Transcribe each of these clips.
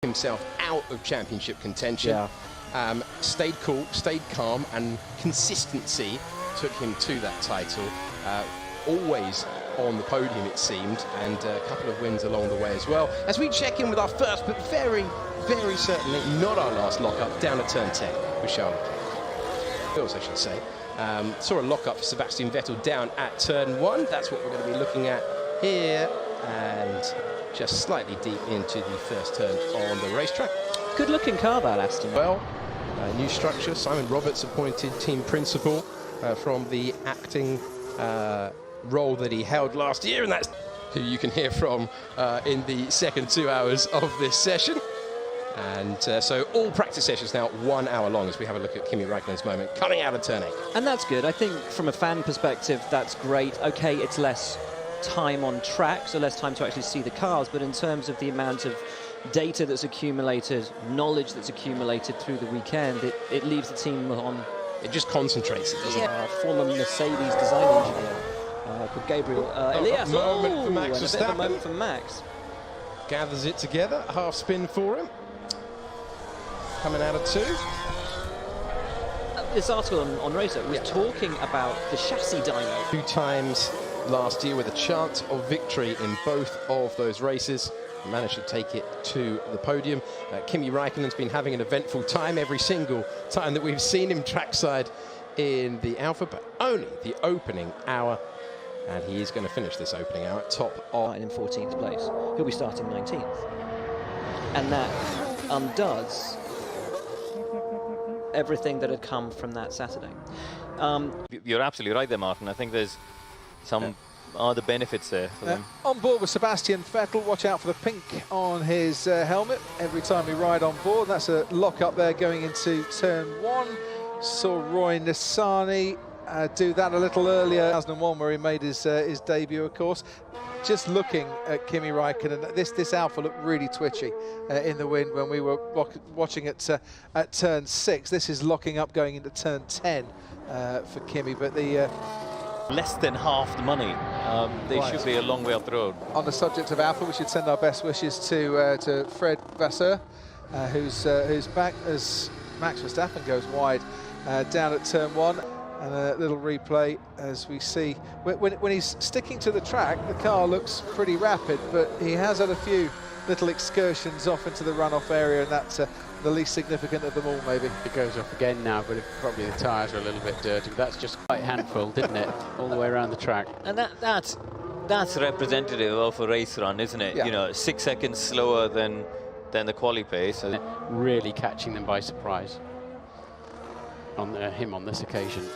himself out of championship contention. Stayed cool, stayed calm, and consistency took him to that title. Always on the podium, it seemed, and a couple of wins along the way as well. As we check in with our first, but very, very certainly not our last lockup, down at turn 10 with Charlotte. I should say. Saw a lockup for Sebastian Vettel down at turn 1. That's what we're going to be looking at here, and just slightly deep into the first turn on the racetrack. Good looking car, that Aston. Well, new structure. Simon Roberts appointed team principal from the acting role that he held last year, and that's who you can hear from in the second 2 hours of this session. And so all practice sessions now 1 hour long as we have a look at Kimi Räikkönen's moment coming out of turn 8. And that's good. I think from a fan perspective, that's great. Okay, it's less time on track, so less time to actually see the cars, but in terms of the amount of data that's accumulated, knowledge that's accumulated through the weekend, it leaves the team on. It just concentrates it, doesn't it? Former Mercedes design engineer called Gabriel Elias. Moment for Max Verstappen. A bit of a moment for Max. Gathers it together, half spin for him. Coming out of 2. This article on Racer was talking about the chassis dyno. 2 times last year with a chance of victory in both of those races. Managed to take it to the podium. Kimi Räikkönen's been having an eventful time every single time that we've seen him trackside in the Alpha, but only the opening hour. And he is going to finish this opening hour at top of... In 14th place. He'll be starting 19th. And that undoes everything that had come from that Saturday. You're absolutely right there, Martin. I think there's some other benefits there for them. On board with Sebastian Vettel, watch out for the pink on his helmet every time we ride on board. That's a lock up there going into turn 1. Saw Roy Nissany do that a little earlier, 2001, where he made his debut, of course. Just looking at Kimi Räikkönen, this Alpha looked really twitchy in the wind when we were watching it at turn 6. This is locking up going into turn 10 for Kimi, but the... less than half the money. They should be a long way up the road. On the subject of Alpha, we should send our best wishes to Fred Vasseur, who's back as Max Verstappen goes wide down at turn 1. And a little replay as we see when he's sticking to the track, the car looks pretty rapid, but he has had a few little excursions off into the runoff area, and that's the least significant of them all, maybe. It goes off again now, but probably the tyres are a little bit dirty. But that's just quite a handful, didn't it? All the way around the track. And that's representative of a race run, isn't it? Yeah. You know, 6 seconds slower than the quali pace. Really catching them by surprise on him on this occasion.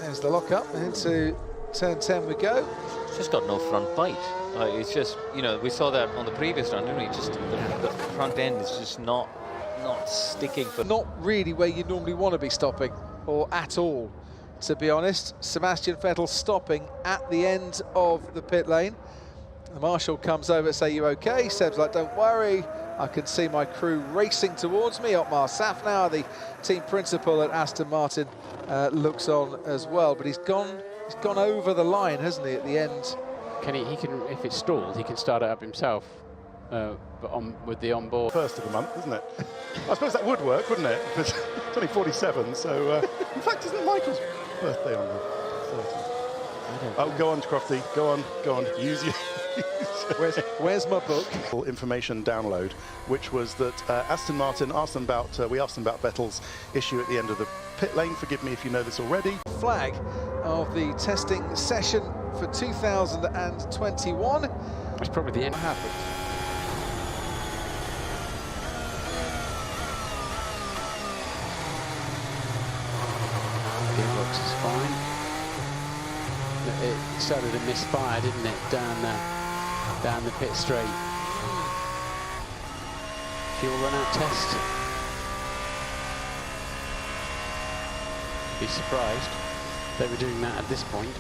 There's the lock-up, into turn 10 we go. It's just got no front bite. It's just, you know, we saw that on the previous run, didn't we? Just the front end is just not sticking. Not really where you normally want to be stopping, or at all, to be honest. Sebastian Vettel stopping at the end of the pit lane. The marshal comes over to say, "You okay?" Seb's like, "Don't worry. I can see my crew racing towards me." Otmar Safnauer, the team principal at Aston Martin, looks on as well. But he's gone over the line, hasn't he, at the end? He can, if it's stalled, he can start it up himself, but with the onboard. First of the month, isn't it? I suppose that would work, wouldn't it? Because it's only 47, so in fact, isn't it Michael's birthday on the 30th? Oh, go on, Crofty. Go on. Use your. Where's my book? Information download, which was that Aston Martin asked them about. We asked them about Vettel's issue at the end of the pit lane. Forgive me if you know this already. Flag of the testing session for 2021. It's probably the end. What happened? Gearbox is fine. It started to misfire, didn't it, down the pit straight. Fuel run out test. Be surprised they were doing that at this point.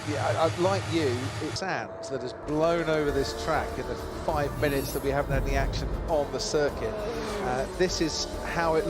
Yeah, I'd like you, it's sand that has blown over this track in the 5 minutes that we haven't had any action on the circuit. This is how it